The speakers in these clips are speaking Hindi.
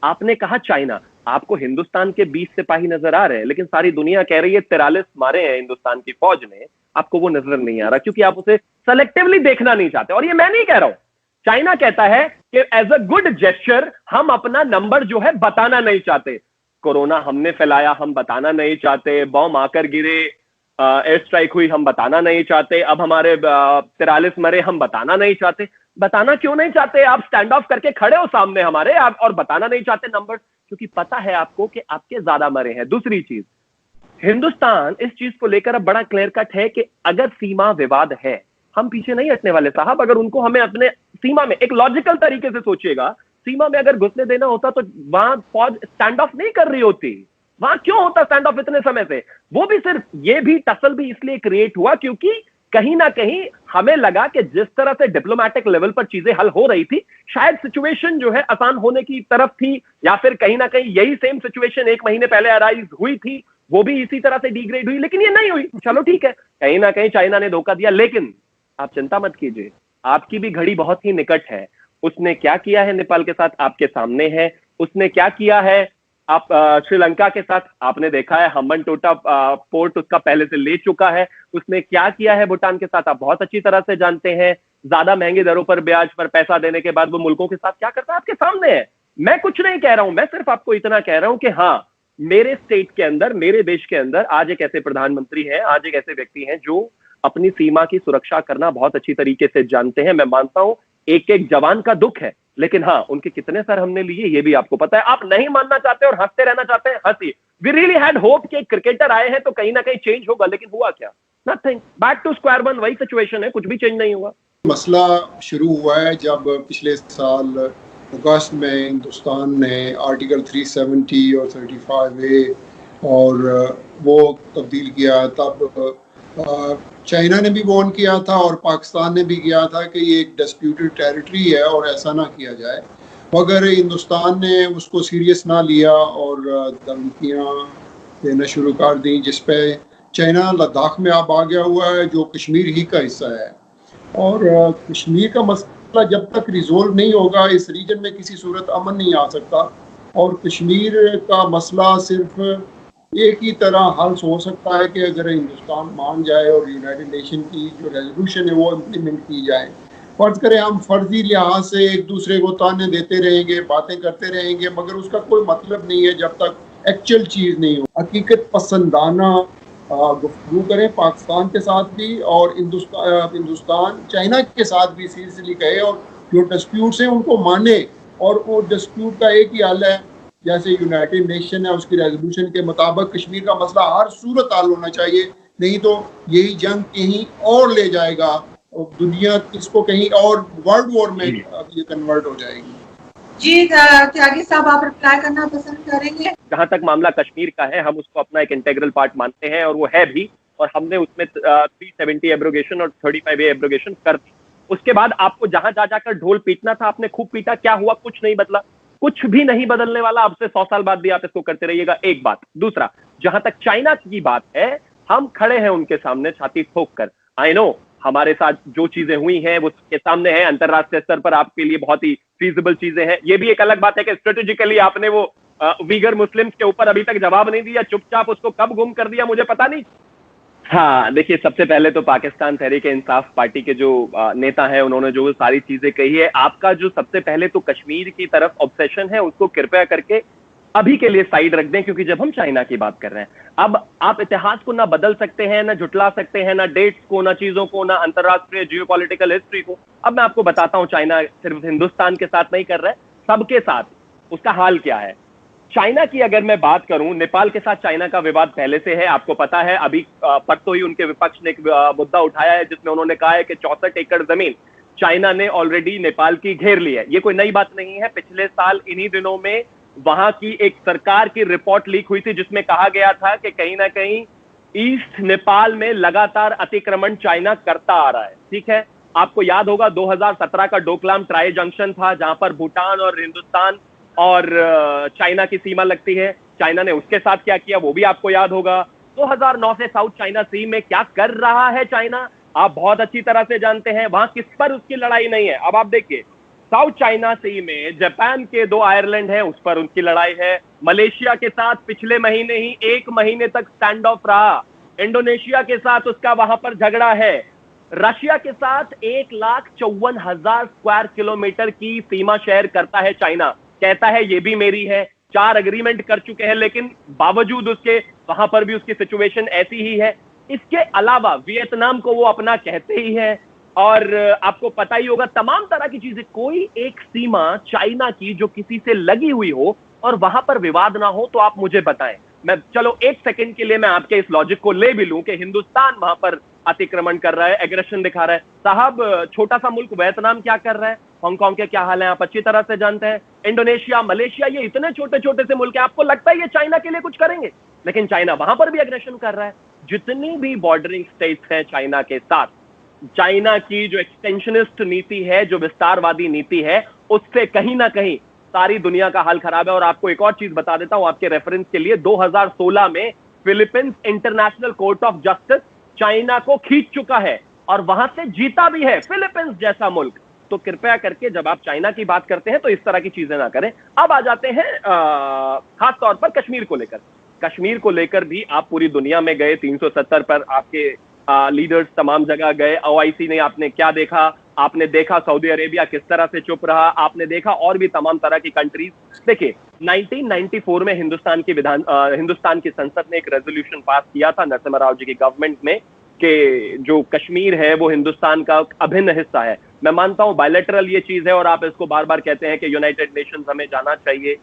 आपने कहा चाइना, आपको हिंदुस्तान के 20 सिपाही नजर आ रहे हैं, लेकिन सारी दुनिया कह रही है 43 मारे हैं हिंदुस्तान की फौज ने, आपको वो नजर नहीं आ रहा क्योंकि आप उसे सेलेक्टिवली देखना नहीं चाहते। और ये मैं नहीं कह रहा हूं, चाइना कहता है कि एज अ गुड जेस्चर हम अपना नंबर जो है बताना नहीं चाहते। कोरोना हमने फैलाया, हम बताना नहीं चाहते। बॉम्ब आकर गिरे, एयर स्ट्राइक हुई, हम बताना नहीं चाहते। अब हमारे 43 मरे, हम बताना नहीं चाहते। बताना क्यों नहीं चाहते? आप स्टैंड ऑफ करके खड़े हो सामने हमारे, आप और बताना नहीं चाहते नंबर, क्योंकि पता है आपको कि आपके ज्यादा मरे हैं। दूसरी चीज, हिंदुस्तान इस चीज को लेकर अब बड़ा क्लियर कट है कि अगर सीमा विवाद है, हम पीछे नहीं हटने वाले साहब। अगर उनको हमें अपने सीमा में, एक लॉजिकल तरीके से सोचिएगा, सीमा में अगर घुसने देना होता तो वहां फौज स्टैंड ऑफ नहीं कर रही होती। वहां क्यों होता स्टैंड ऑफ इतने समय से? वो भी सिर्फ ये भी टसल भी इसलिए क्रिएट हुआ क्योंकि कहीं ना कहीं हमें लगा कि जिस तरह से डिप्लोमेटिक लेवल पर चीजें हल हो रही थी, शायद सिचुएशन जो है आसान होने की तरफ थी, या फिर कहीं ना कहीं यही सेम सिचुएशन 1 महीने पहले अराइज हुई थी, वो भी इसी तरह से डिग्रेड हुई, लेकिन ये नहीं हुई। चलो ठीक है, कहीं ना कहीं चाइना ने धोखा दिया, लेकिन आप चिंता मत कीजिए, आपकी भी घड़ी बहुत ही निकट है। उसने क्या किया है नेपाल के साथ आपके सामने है। उसने क्या किया है आप श्रीलंका के साथ आपने देखा है, हम्बन टोटा पोर्ट उसका पहले से ले चुका है। उसने क्या किया है भूटान के साथ आप बहुत अच्छी तरह से जानते हैं। ज्यादा महंगी दरों पर ब्याज पर पैसा देने के बाद वो मुल्कों के साथ क्या करता है आपके सामने है। मैं कुछ नहीं कह रहा हूं, मैं सिर्फ आपको इतना कह रहा हूं कि हाँ, मेरे स्टेट के अंदर, मेरे देश के अंदर आज एक ऐसे प्रधानमंत्री हैं, आज एक ऐसे व्यक्ति हैं जो अपनी सीमा की सुरक्षा करना बहुत अच्छी तरीके से जानते हैं। मैं मानता हूं एक एक जवान का दुख है, लेकिन हाँ, उनके कितने सर हमने लिए ये भी आपको पता है। आप नहीं मानना चाहते और हंसते रहना चाहते हैं, हंसिए। वी रियली हैड होप कि क्रिकेटर आए हैं तो कहीं ना कहीं चेंज होगा, लेकिन हुआ क्या? Nothing, back to square one, वही सिचुएशन है, कुछ भी चेंज नहीं हुआ। मसला शुरू हुआ है जब पिछले साल अगस्त में हिंदुस्तान ने आर्टिकल 370 और 35A और वो तब्दील किया। तब चाइना ने भी वार्न किया था और पाकिस्तान ने भी किया था कि ये एक डिस्प्यूटेड टेरिटरी है और ऐसा ना किया जाए, मगर हिंदुस्तान ने उसको सीरियस ना लिया और धमकियाँ देना शुरू कर दी, जिस पे चाइना लद्दाख में अब आ गया हुआ है जो कश्मीर ही का हिस्सा है। और कश्मीर का मसला जब तक रिजोल्व नहीं होगा इस रीजन में किसी सूरत अमन नहीं आ सकता। और कश्मीर का मसला सिर्फ एक ही तरह हल हो सकता है कि अगर हिंदुस्तान मान जाए और यूनाइटेड नेशन की जो रेजोल्यूशन है वो इम्प्लीमेंट की जाए। फर्ज करें हम फर्जी लिहाज से एक दूसरे को ताने देते रहेंगे, बातें करते रहेंगे, मगर उसका कोई मतलब नहीं है जब तक एक्चुअल चीज़ नहीं हो। हकीकत पसंदाना गुफ्तगू करें पाकिस्तान के साथ भी और हिंदुस्तान चाइना के साथ भी सीरियसली कहे और जो डिस्प्यूट्स हैं उनको माने। और वो डिस्प्यूट का एक ही हल है, जैसे यूनाइटेड नेशन है उसकी रेजोल्यूशन के मुताबिक कश्मीर का मसला हर सूरत हल होना चाहिए, नहीं तो यही जंग कहीं और ले जाएगा और दुनिया इसको कहीं और वर्ल्ड वॉर में ये कन्वर्ट हो जाएगी। जी त्यागी साहब, आप रिप्लाई करना पसंद करेंगे? जहां तक मामला कश्मीर का है, हम उसको अपना एक इंटेग्रल पार्ट मानते हैं और वो है भी, और हमने उसमें 370 एब्रोगेशन और 35A एब्रोगेशन कर दी। उसके बाद आपको जहां जा जाकर ढोल पीटना था आपने खूब पीटा, क्या हुआ? कुछ नहीं बदला, कुछ भी नहीं बदलने वाला। अब से 100 साल बाद भी आप इसको करते रहिएगा। एक बात। दूसरा, जहां तक चाइना की बात है, हम खड़े हैं उनके सामने छाती ठोक कर। आई नो हमारे साथ जो चीजें हुई हैं वो सबके सामने है, अंतरराष्ट्रीय स्तर पर आपके लिए बहुत ही फीजिबल चीजें हैं। ये भी एक अलग बात है कि स्ट्रेटेजिकली आपने वो वीगर मुस्लिम्स के ऊपर अभी तक जवाब नहीं दिया, चुपचाप उसको कब गुम कर दिया मुझे पता नहीं। हाँ देखिए, सबसे पहले तो पाकिस्तान तहरीक इंसाफ पार्टी के जो नेता हैं उन्होंने जो सारी चीजें कही है, आपका जो सबसे पहले तो कश्मीर की तरफ ऑब्सेशन है उसको कृपया करके अभी के लिए साइड रख दें, क्योंकि जब हम चाइना की बात कर रहे हैं, अब आप इतिहास को ना बदल सकते हैं, ना झुटला सकते हैं, ना डेट्स को, ना चीजों को, ना अंतरराष्ट्रीय जियोपॉलिटिकल हिस्ट्री को। अब मैं आपको बताता हूं, चाइना सिर्फ हिंदुस्तान के साथ नहीं कर रहा है, सबके साथ उसका हाल क्या है। चाइना की अगर मैं बात करूं, नेपाल के साथ चाइना का विवाद पहले से है, आपको पता है। अभी परसों ही उनके विपक्ष ने एक मुद्दा उठाया है जिसमें उन्होंने कहा है कि 64 एकड़ जमीन चाइना ने ऑलरेडी नेपाल की घेर ली है। ये कोई नई बात नहीं है, पिछले साल इन्हीं दिनों में वहां की एक सरकार की रिपोर्ट लीक हुई थी जिसमें कहा गया था कि कहीं ना कहीं ईस्ट नेपाल में लगातार अतिक्रमण चाइना करता आ रहा है। ठीक है, आपको याद होगा 2017 का डोकलाम ट्राई जंक्शन था जहां पर भूटान और हिंदुस्तान और चाइना की सीमा लगती है। चाइना ने उसके साथ क्या किया वो भी आपको याद होगा। 2009 से साउथ चाइना सी में क्या कर रहा है चाइना, आप बहुत अच्छी तरह से जानते हैं। वहां किस पर उसकी लड़ाई नहीं है। अब आप देखिए, साउथ चाइना सी में जापान के 2 आयरलैंड है, उस पर उनकी लड़ाई है। मलेशिया के साथ पिछले महीने ही 1 महीने तक स्टैंड ऑफ रहा। इंडोनेशिया के साथ उसका वहां पर झगड़ा है। रशिया के साथ 1,54,000 स्क्वायर किलोमीटर की सीमा शेयर करता है चाइना। कहता है ये भी मेरी है। 4 एग्रीमेंट कर चुके हैं, लेकिन बावजूद उसके वहां पर भी उसकी सिचुएशन ऐसी ही है। इसके अलावा वियतनाम को वो अपना कहते ही है। और आपको पता ही होगा तमाम तरह की चीजें। कोई एक सीमा चाइना की जो किसी से लगी हुई हो और वहां पर विवाद ना हो, तो आप मुझे बताएं। मैं चलो 1 सेकंड के लिए मैं आपके इस लॉजिक को ले भी लूं कि हिंदुस्तान वहां पर अतिक्रमण कर रहा है, एग्रेशन दिखा रहा है। साहब, छोटा सा मुल्क वियतनाम क्या कर रहा है, हांगकांग के क्या हाल है, आप अच्छी तरह से जानते हैं। इंडोनेशिया, मलेशिया, ये इतने छोटे छोटे से मुल्क है, आपको लगता है ये चाइना के लिए कुछ करेंगे? लेकिन चाइना वहां पर भी एग्रेशन कर रहा है। जितनी भी बॉर्डरिंग स्टेट्स हैं चाइना के साथ, चाइना की जो एक्सटेंशनिस्ट नीति है, जो विस्तारवादी नीति है, उससे कहीं ना कहीं सारी दुनिया का हाल खराब है। और आपको एक और चीज बता देता हूं आपके रेफरेंस के लिए, 2016 में Philippines international court of justice China को खींच चुका है और वहां से जीता भी है, फिलीपींस जैसा मुल्क। तो कृपया करके जब आप चाइना की बात करते हैं तो इस तरह की चीजें ना करें। अब आ जाते हैं खास तौर पर कश्मीर को लेकर। कश्मीर को लेकर भी आप पूरी दुनिया में गए, 370 पर आपके लीडर्स तमाम जगह गए। ओआईसी ने आपने क्या देखा? आपने देखा सऊदी अरेबिया किस तरह से चुप रहा, आपने देखा और भी तमाम तरह की कंट्रीज। देखिए 1994 में हिंदुस्तान की संसद ने एक रेजोल्यूशन पास किया था नरसिम्हा राव जी की गवर्नमेंट में कि जो कश्मीर है वो हिंदुस्तान का अभिन्न हिस्सा है। मैं मानता हूं बायलैटरल ये चीज है और आप इसको बार बार कहते हैं कि यूनाइटेड नेशंस हमें जाना चाहिए।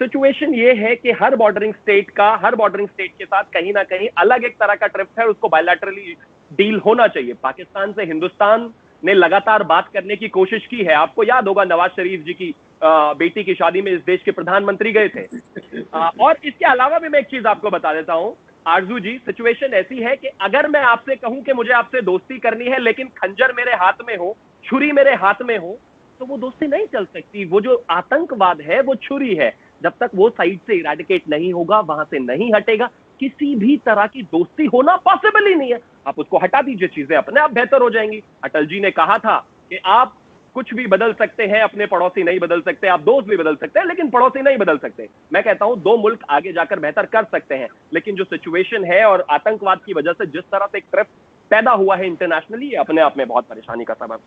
सिचुएशन ये है कि हर बॉर्डरिंग स्टेट के साथ कहीं ना कहीं अलग एक तरह का ट्रिप है, उसको बायलैटरली डील होना चाहिए। पाकिस्तान से हिंदुस्तान ने लगातार बात करने की कोशिश की है। आपको याद होगा नवाज शरीफ जी की बेटी की शादी में इस देश के प्रधानमंत्री गए थे। और इसके अलावा भी मैं एक चीज आपको बता देता हूं आरजू जी, सिचुएशन ऐसी है कि अगर मैं आपसे कहूं कि मुझे आपसे दोस्ती करनी है लेकिन खंजर मेरे हाथ में हो, छुरी मेरे हाथ में हो, तो वो दोस्ती नहीं चल सकती। वो जो आतंकवाद है वो छुरी है, जब तक वो साइड से इरेडिकेट नहीं होगा, वहां से नहीं हटेगा, किसी भी तरह की दोस्ती होना पॉसिबल ही नहीं है। आप उसको हटा दीजिए, चीजें अपने आप बेहतर हो जाएंगी। अटल जी ने कहा था कि आप कुछ भी बदल सकते हैं, अपने पड़ोसी नहीं बदल सकते, आप दोस्त भी बदल सकते हैं लेकिन पड़ोसी नहीं बदल सकते। मैं कहता हूं 2 मुल्क आगे जाकर बेहतर कर सकते हैं, लेकिन जो सिचुएशन है और आतंकवाद की वजह से जिस तरह से एक ट्रिप पैदा हुआ है इंटरनेशनली, अपने आप में बहुत परेशानी का सबब।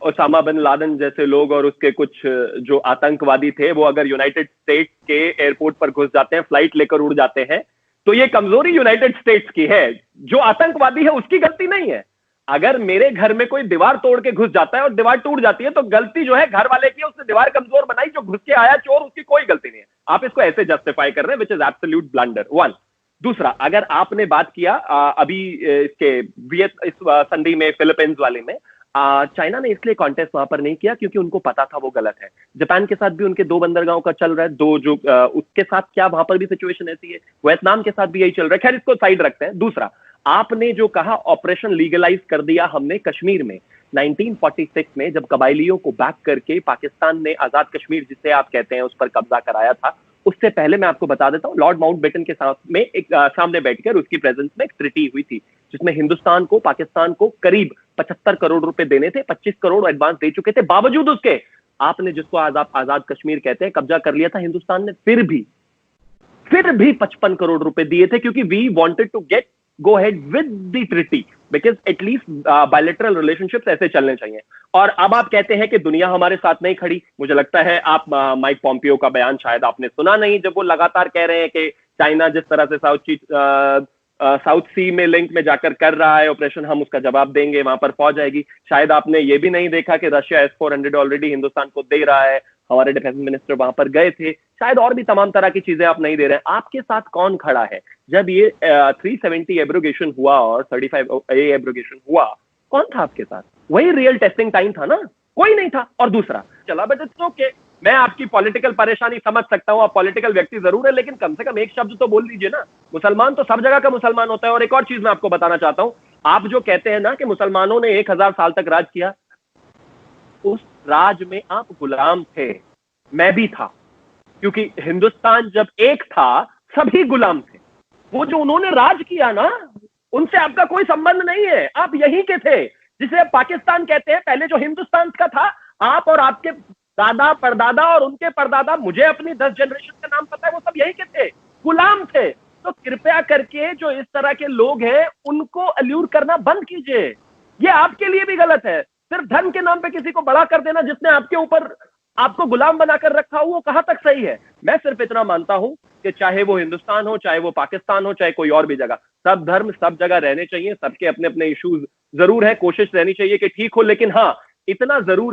ओसामा बिन लादेन जैसे लोग और उसके कुछ जो आतंकवादी थे, वो अगर यूनाइटेड स्टेट्स के एयरपोर्ट पर घुस जाते हैं, फ्लाइट लेकर उड़ जाते हैं, तो ये कमजोरी यूनाइटेड स्टेट्स की है। जो आतंकवादी है उसकी गलती नहीं है। अगर मेरे घर में कोई दीवार तोड़ के घुस जाता है और दीवार टूट जाती है, तो गलती जो है घर वाले की, उसने दीवार कमजोर बनाई, जो घुस के आया चोर, उसकी कोई गलती नहीं है। आप इसको ऐसे जस्टिफाई कर रहे हैं, विच इज एब्सोल्यूट ब्लंडर। 1 दूसरा, अगर आपने बात किया अभी इसके इस संधि में फिलीपींस वाले में, चाइना ने इसलिए कॉन्टेस्ट वहां पर नहीं किया क्योंकि उनको पता था वो गलत है। जापान के साथ भी उनके 2 बंदरगाहों का चल रहा है, 2 जो उसके साथ क्या वहां पर भी सिचुएशन ऐसी है, वियतनाम के साथ भी यही चल रहा है। खैर, इसको साइड रखते हैं। दूसरा, आपने जो कहा ऑपरेशन लीगलाइज कर दिया हमने कश्मीर में 1946 में, जब कबायलियों को बैक करके पाकिस्तान ने आजाद कश्मीर जिसे आप कहते हैं उस पर कब्जा कराया था। उससे पहले मैं आपको बता देता हूं, लॉर्ड माउंटबेटन के साथ में एक सामने बैठकर उसकी प्रेजेंस में एक ट्रीटी हुई थी जिसमें हिंदुस्तान को पाकिस्तान को करीब 75 करोड़ रुपए देने थे, 25 करोड़ एडवांस दे चुके थे। बावजूद उसके आपने जिसको आजाद कश्मीर कहते हैं कब्जा कर लिया था हिंदुस्तान ने, फिर भी 55 करोड़ रुपए दिए थे, क्योंकि we wanted to go ahead with the treaty, because at least bilateral relationships ऐसे चलने चाहिए। और अब आप कहते हैं कि दुनिया हमारे साथ नहीं खड़ी। मुझे लगता है आप माइक पॉम्पियो का बयान शायद आपने सुना नहीं, जब वो लगातार कह रहे हैं कि चाइना जिस तरह से साउथ सी में लिंक में जाकर कर रहा है ऑपरेशन, हम उसका जवाब देंगे, वहां पर फौज आएगी। शायद आपने ये भी नहीं देखा कि रशिया S-400 ऑलरेडी हिंदुस्तान को दे रहा है, हमारे डिफेंस मिनिस्टर वहां पर गए थे। शायद और भी तमाम तरह की चीजें आप नहीं दे रहे हैं। आपके साथ कौन खड़ा है? जब ये 370 एब्रोगेशन हुआ और 35A एब्रोगेशन हुआ, कौन था आपके साथ? वही रियल टेस्टिंग टाइम था ना, कोई नहीं था। और दूसरा, चला बट इट्स ओके, मैं आपकी पॉलिटिकल परेशानी समझ सकता हूं, आप पॉलिटिकल व्यक्ति जरूर है, लेकिन कम से कम एक शब्द तो बोल लीजिए ना। मुसलमान तो सब जगह का मुसलमान होता है। और एक और चीज मैं आपको बताना चाहता हूं, आप जो कहते हैं ना कि मुसलमानों ने 1000 साल तक राज किया, उस राज में आप गुलाम थे, मैं भी था, क्योंकि हिंदुस्तान जब एक था सभी गुलाम थे। वो जो उन्होंने राज किया ना, उनसे आपका कोई संबंध नहीं है, आप यहीं के थे। जिसे पाकिस्तान कहते हैं, पहले जो हिंदुस्तान का था, आप और आपके दादा परदादा और उनके परदादा, मुझे अपनी 10 जनरेशन का नाम पता है, वो सब यही के थे, गुलाम थे। तो कृपया करके जो इस तरह के लोग हैं उनको अल्यूर करना बंद कीजिए। ये आपके लिए भी गलत है। सिर्फ धन के नाम पे किसी को बड़ा कर देना, जिसने आपके ऊपर आपको गुलाम बनाकर रखा हो, वो कहां तक सही है। मैं सिर्फ इतना मानता हूं कि चाहे वो हिंदुस्तान हो, चाहे वो पाकिस्तान हो, चाहे कोई और भी जगह, सब धर्म सब जगह रहने चाहिए। सबके अपने अपने इश्यूज जरूर है, कोशिश रहनी चाहिए कि ठीक हो, लेकिन हाँ, इतना जरूर है